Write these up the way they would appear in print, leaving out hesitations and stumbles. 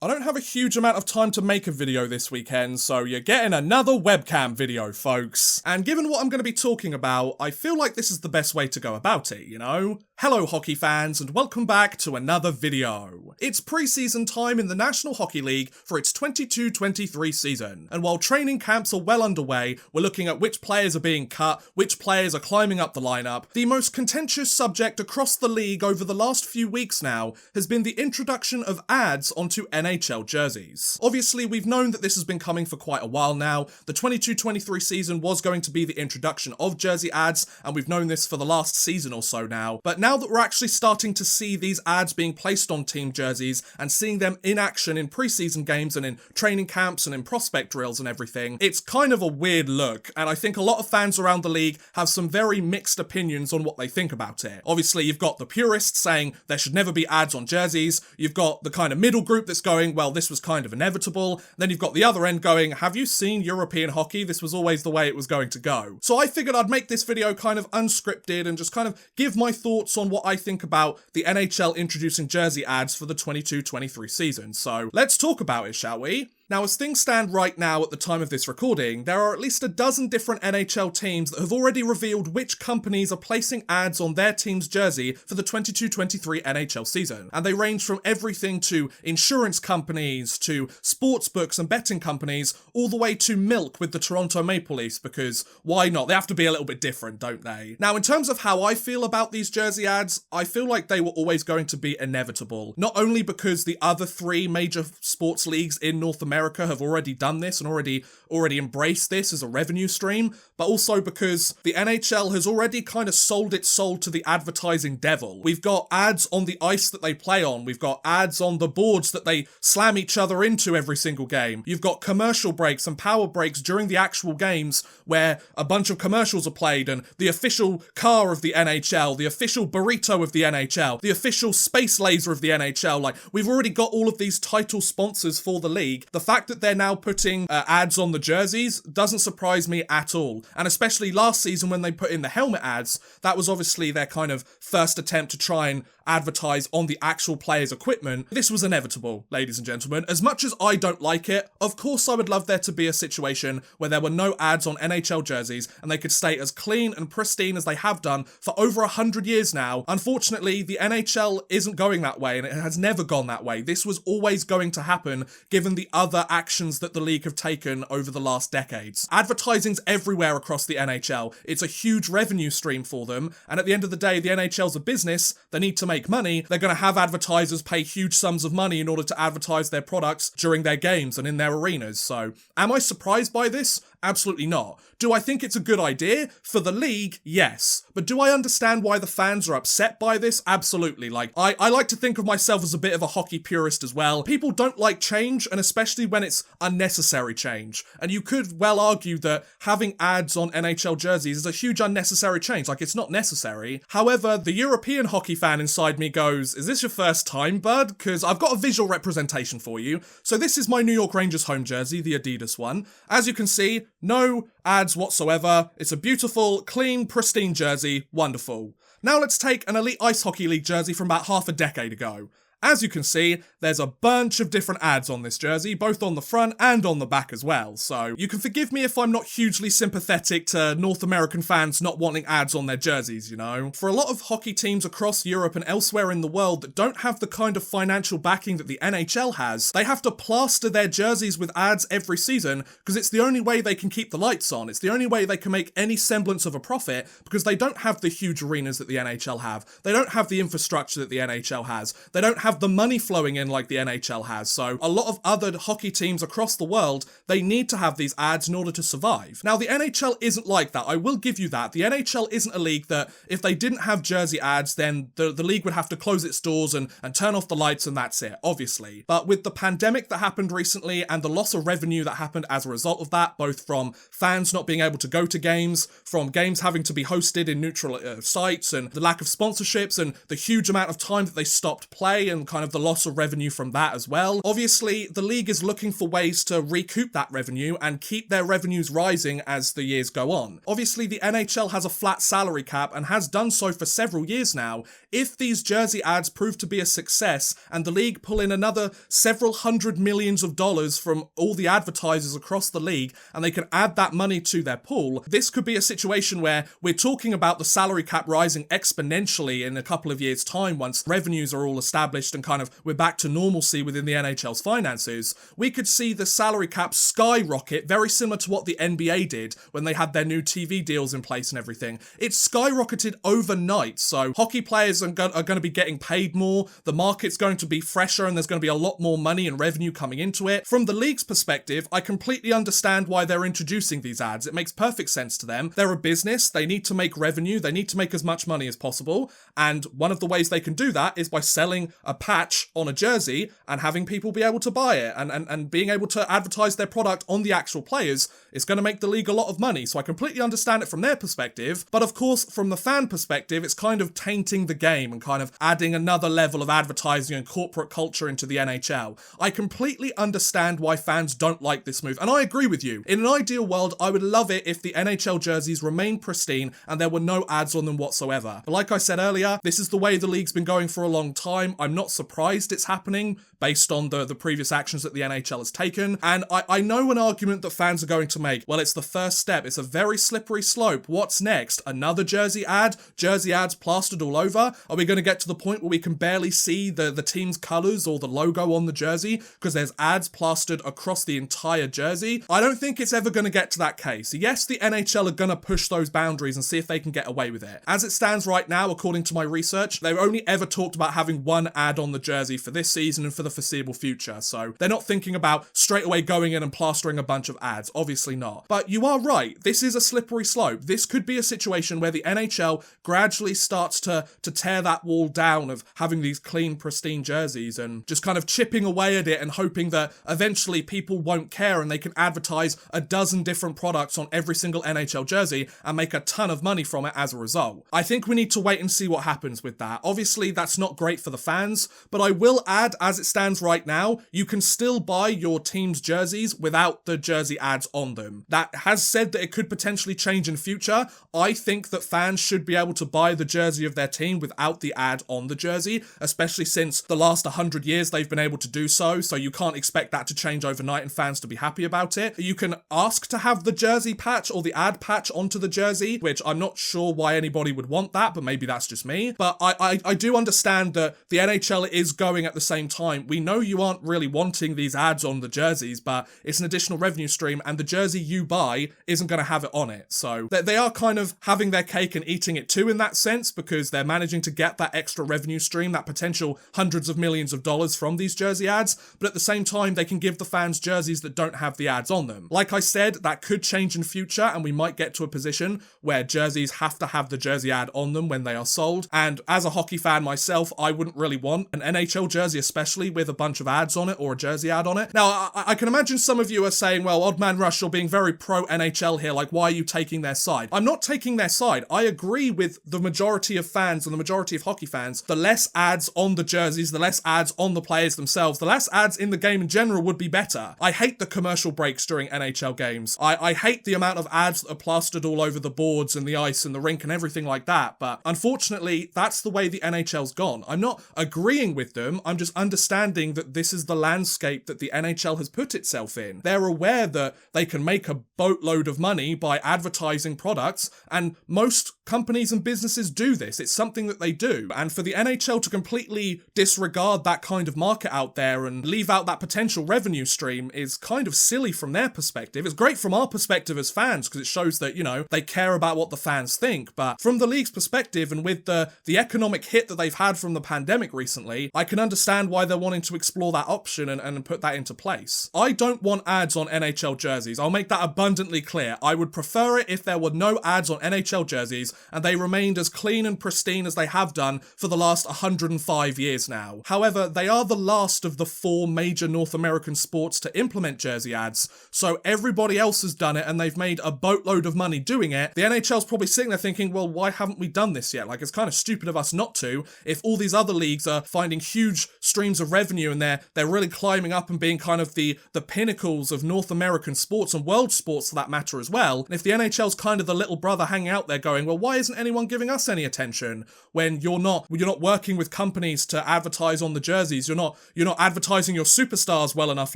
I don't have a huge amount of time to make a video this weekend, so you're getting another webcam video, folks. And given what I'm going to be talking about, I feel like this is the best way to go about it, you know? Hello hockey fans, and welcome back to another video. It's pre-season time in the National Hockey League for its 22-23 season, and while training camps are well underway, we're looking at which players are being cut, which players are climbing up the lineup. The most contentious subject across the league over the last few weeks now has been the introduction of ads onto NHL jerseys. Obviously, we've known that this has been coming for quite a while now. The 22-23 season was going to be the introduction of jersey ads, and we've known this for the last season or so now. But now that we're actually starting to see these ads being placed on team jerseys and seeing them in action in preseason games and in training camps and in prospect drills and everything, it's kind of a weird look, and I think a lot of fans around the league have some very mixed opinions on what they think about it. Obviously, you've got the purists saying there should never be ads on jerseys. You've got the kind of middle group that's going, well, this was kind of inevitable. Then you've got the other end going, have you seen European hockey? This was always the way it was going to go. So I figured I'd make this video kind of unscripted and just kind of give my thoughts on what I think about the NHL introducing jersey ads for the 22-23 season. So let's talk about it, shall we? Now, as things stand right now at the time of this recording, there are at least a dozen different NHL teams that have already revealed which companies are placing ads on their team's jersey for the 22-23 NHL season. And they range from everything to insurance companies, to sportsbooks and betting companies, all the way to milk with the Toronto Maple Leafs, because why not? They have to be a little bit different, don't they? Now, in terms of how I feel about these jersey ads, I feel like they were always going to be inevitable. Not only because the other three major sports leagues in North America have already done this and already embraced this as a revenue stream, but also because the NHL has already kind of sold its soul to the advertising devil. We've got ads on the ice that they play on. We've got ads on the boards that they slam each other into every single game. You've got commercial breaks and power breaks during the actual games where a bunch of commercials are played, and the official car of the NHL, the official burrito of the NHL, the official space laser of the NHL. Like, we've already got all of these title sponsors for the league. The fact that they're now putting ads on the jerseys doesn't surprise me at all. And especially last season when they put in the helmet ads, that was obviously their kind of first attempt to try and advertise on the actual player's equipment. This was inevitable, ladies and gentlemen. As much as I don't like it, of course I would love there to be a situation where there were no ads on NHL jerseys and they could stay as clean and pristine as they have done for over 100 years now. Unfortunately, the NHL isn't going that way, and it has never gone that way. This was always going to happen given the other actions that the league have taken over the last decades. Advertising's everywhere across the NHL. It's a huge revenue stream for them, and at the end of the day, the NHL's a business. They need to make money. They're going to have advertisers pay huge sums of money in order to advertise their products during their games and in their arenas. So, am I surprised by this? Absolutely not. Do I think it's a good idea? For the league, yes. But do I understand why the fans are upset by this? Absolutely. Like, I like to think of myself as a bit of a hockey purist as well. People don't like change, and especially when it's unnecessary change. And you could well argue that having ads on NHL jerseys is a huge unnecessary change. Like, it's not necessary. However, the European hockey fan inside me goes, is this your first time, bud? Because I've got a visual representation for you. So this is my New York Rangers home jersey, the Adidas one. As you can see, no ads whatsoever. It's a beautiful, clean, pristine jersey. Wonderful. Now let's take an Elite Ice Hockey League jersey from about half a decade ago. As you can see, there's a bunch of different ads on this jersey, both on the front and on the back as well. So you can forgive me if I'm not hugely sympathetic to North American fans not wanting ads on their jerseys, you know? For a lot of hockey teams across Europe and elsewhere in the world that don't have the kind of financial backing that the NHL has, they have to plaster their jerseys with ads every season because it's the only way they can keep the lights on. It's the only way they can make any semblance of a profit because they don't have the huge arenas that the NHL have. They don't have the infrastructure that the NHL has. They don't have the money flowing in like the NHL has. So a lot of other hockey teams across the world, they need to have these ads in order to survive. Now, the NHL isn't like that. I will give you that. The NHL isn't a league that if they didn't have jersey ads, then the league would have to close its doors and turn off the lights and that's it, obviously. But with the pandemic that happened recently and the loss of revenue that happened as a result of that, both from fans not being able to go to games, from games having to be hosted in neutral sites, and the lack of sponsorships and the huge amount of time that they stopped play and and kind of the loss of revenue from that as well. Obviously, the league is looking for ways to recoup that revenue and keep their revenues rising as the years go on. Obviously, the NHL has a flat salary cap and has done so for several years now. If these jersey ads prove to be a success and the league pull in another several $100 million from all the advertisers across the league and they can add that money to their pool, this could be a situation where we're talking about the salary cap rising exponentially in a couple of years' time once revenues are all established and kind of we're back to normalcy within the NHL's finances. We could see the salary cap skyrocket, very similar to what the NBA did when they had their new TV deals in place and everything. It skyrocketed overnight, so hockey players are going to be getting paid more, the market's going to be fresher, and there's going to be a lot more money and revenue coming into it. From the league's perspective, I completely understand why they're introducing these ads. It makes perfect sense to them. They're a business, they need to make revenue, they need to make as much money as possible, and one of the ways they can do that is by selling a patch on a jersey and having people be able to buy it, and being able to advertise their product on the actual players is going to make the league a lot of money, so I completely understand it from their perspective. But of course, from the fan perspective, it's kind of tainting the game and kind of adding another level of advertising and corporate culture into the NHL. I completely understand why fans don't like this move, and I agree with you. In an ideal world, I would love it if the NHL jerseys remained pristine and there were no ads on them whatsoever. But like I said earlier, this is the way the league's been going for a long time. I'm not surprised it's happening based on the previous actions that the NHL has taken. And I know an argument that fans are going to make. Well, it's the first step. It's a very slippery slope. What's next? Another jersey ad? Jersey ads plastered all over? Are we going to get to the point where we can barely see the team's colours or the logo on the jersey because there's ads plastered across the entire jersey? I don't think it's ever going to get to that case. Yes, the NHL are going to push those boundaries and see if they can get away with it. As it stands right now, according to my research, they've only ever talked about having one ad on the jersey for this season and for the foreseeable future. So they're not thinking about straight away going in and plastering a bunch of ads. Obviously not. But you are right. This is a slippery slope. This could be a situation where the NHL gradually starts to tear that wall down of having these clean, pristine jerseys and just kind of chipping away at it and hoping that eventually people won't care and they can advertise a dozen different products on every single NHL jersey and make a ton of money from it as a result. I think we need to wait and see what happens with that. Obviously, that's not great for the fans, but I will add, as it stands right now, you can still buy your team's jerseys without the jersey ads on them. That has said that it could potentially change in future. I think that fans should be able to buy the jersey of their team without the ad on the jersey, especially since the last 100 years they've been able to do so you can't expect that to change overnight and fans to be happy about it. You can ask to have the jersey patch or the ad patch onto the jersey, which I'm not sure why anybody would want that, but maybe that's just me. But I do understand that the NHL is going at the same time. We know you aren't really wanting these ads on the jerseys, but it's an additional revenue stream and the jersey you buy isn't going to have it on it. So they are kind of having their cake and eating it too in that sense, because they're managing to get that extra revenue stream, that potential hundreds of millions of dollars from these jersey ads, but at the same time they can give the fans jerseys that don't have the ads on them. Like I said, that could change in future and we might get to a position where jerseys have to have the jersey ad on them when they are sold. And as a hockey fan myself, I wouldn't really want an NHL jersey, especially with a bunch of ads on it or a jersey ad on it. Now, I can imagine some of you are saying, well, Odd Man Rush, you're being very pro NHL here, like why are you taking their side? I'm not taking their side. I agree with the majority of fans and the majority of hockey fans. The less ads on the jerseys, the less ads on the players themselves, the less ads in the game in general would be better. I hate the commercial breaks during NHL games. I hate the amount of ads that are plastered all over the boards and the ice and the rink and everything like that, but unfortunately, that's the way the NHL's gone. I'm not agreeing with them, I'm just understanding that this is the landscape that the NHL has put itself in. They're aware that they can make a boatload of money by advertising products, and most companies and businesses do this. It's something that they do, and for the NHL to completely disregard that kind of market out there and leave out that potential revenue stream is kind of silly from their perspective. It's great from our perspective as fans because it shows that, you know, they care about what the fans think, but from the league's perspective and with the economic hit that they've had from the pandemic recently, I can understand why they're wanting to explore that option and put that into place. I don't want ads on NHL jerseys. I'll make that abundantly clear. I would prefer it if there were no ads on NHL jerseys and they remained as clean and pristine as they have done for the last 105 years now. However, they are the last of the 4 major North American sports to implement jersey ads, so everybody else has done it and they've made a boatload of money doing it. The NHL's probably sitting there thinking, well, why haven't we done this yet? Like, it's kind of stupid of us not to, if all these other leagues are finding huge streams of revenue and they're really climbing up and being kind of the pinnacles of North American sports and world sports for that matter as well. And if the NHL's kind of the little brother hanging out there going, well, why isn't anyone giving us any attention when you're not working with companies to advertise on the jerseys, you're not advertising your superstars well enough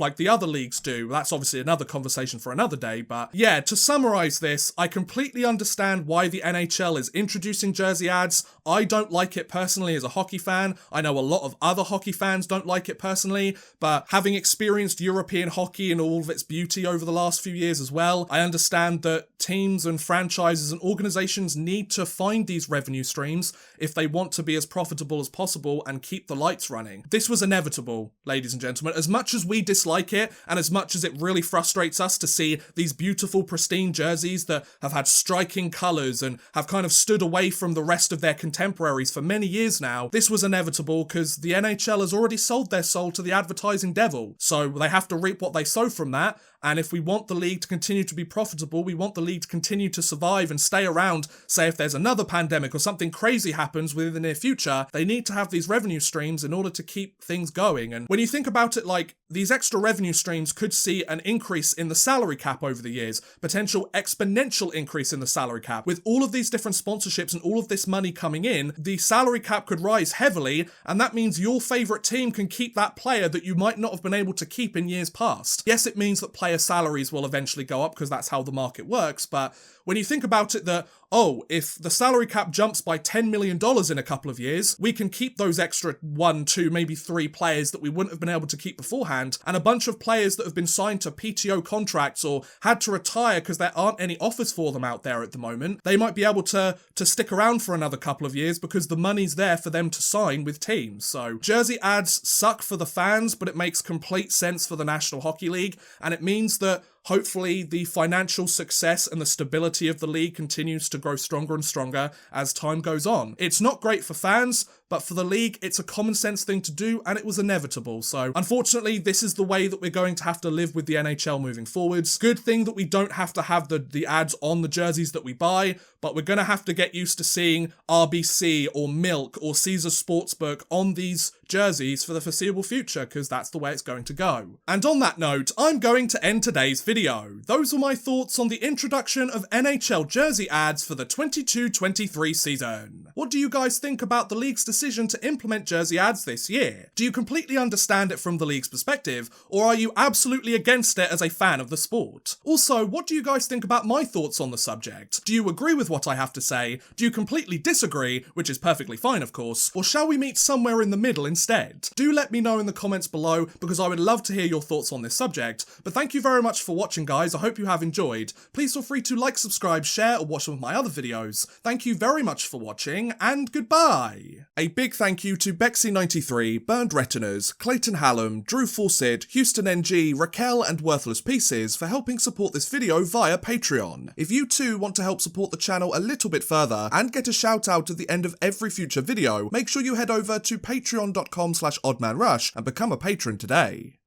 like the other leagues do. That's obviously another conversation for another day, but yeah, to summarize this, I completely understand why the NHL is introducing jersey ads. I don't like it personally as a hockey fan. I know a lot of other hockey fans don't like it personally, but having experienced European hockey and all of its beauty over the last few years as well, I understand that teams and franchises and organizations need to find these revenue streams if they want to be as profitable as possible and keep the lights running. This was inevitable, ladies and gentlemen. As much as we dislike it, and as much as it really frustrates us to see these beautiful, pristine jerseys that have had striking colours and have kind of stood away from the rest of their contemporaries for many years now, this was inevitable because the NHL has already sold their soul to the advertising devil. So they have to reap what they sow from that. And if we want the league to continue to be profitable, we want the league to continue to survive and stay around, say if there's another pandemic or something crazy happens within the near future, they need to have these revenue streams in order to keep things going. And when you think about it, like, these extra revenue streams could see an increase in the salary cap over the years, potential exponential increase in the salary cap. With all of these different sponsorships and all of this money coming in, the salary cap could rise heavily, and that means your favourite team can keep that player that you might not have been able to keep in years past. Yes, it means that player salaries will eventually go up because that's how the market works, but when you think about it that, oh, if the salary cap jumps by $10 million in a couple of years, we can keep those extra 1, 2, maybe 3 players that we wouldn't have been able to keep beforehand, and a bunch of players that have been signed to PTO contracts or had to retire because there aren't any offers for them out there at the moment, they might be able to stick around for another couple of years because the money's there for them to sign with teams. So jersey ads suck for the fans, but it makes complete sense for the National Hockey League, and it means that hopefully the financial success and the stability of the league continues to grow stronger and stronger as time goes on. It's not great for fans, but for the league, it's a common sense thing to do, and it was inevitable. So unfortunately, this is the way that we're going to have to live with the NHL moving forwards. Good thing that we don't have to have the ads on the jerseys that we buy, but we're going to have to get used to seeing RBC or Milk or Caesar Sportsbook on these jerseys for the foreseeable future, because that's the way it's going to go. And on that note, I'm going to end today's video. Those were my thoughts on the introduction of NHL jersey ads for the 22-23 season. What do you guys think about the league's decision to implement jersey ads this year? Do you completely understand it from the league's perspective, or are you absolutely against it as a fan of the sport? Also, what do you guys think about my thoughts on the subject? Do you agree with what I have to say? Do you completely disagree, which is perfectly fine of course, or shall we meet somewhere in the middle instead? Do let me know in the comments below, because I would love to hear your thoughts on this subject. But thank you very much for watching, guys. I hope you have enjoyed. Please feel free to like, subscribe, share, or watch some of my other videos. Thank you very much for watching, and goodbye! A big thank you to Bexy93, Burned Retinas, Clayton Hallam, Drew Fawcett, Houston NG, Raquel, and Worthless Pieces for helping support this video via Patreon. If you too want to help support the channel a little bit further and get a shout out at the end of every future video, make sure you head over to patreon.com/oddmanrush and become a patron today.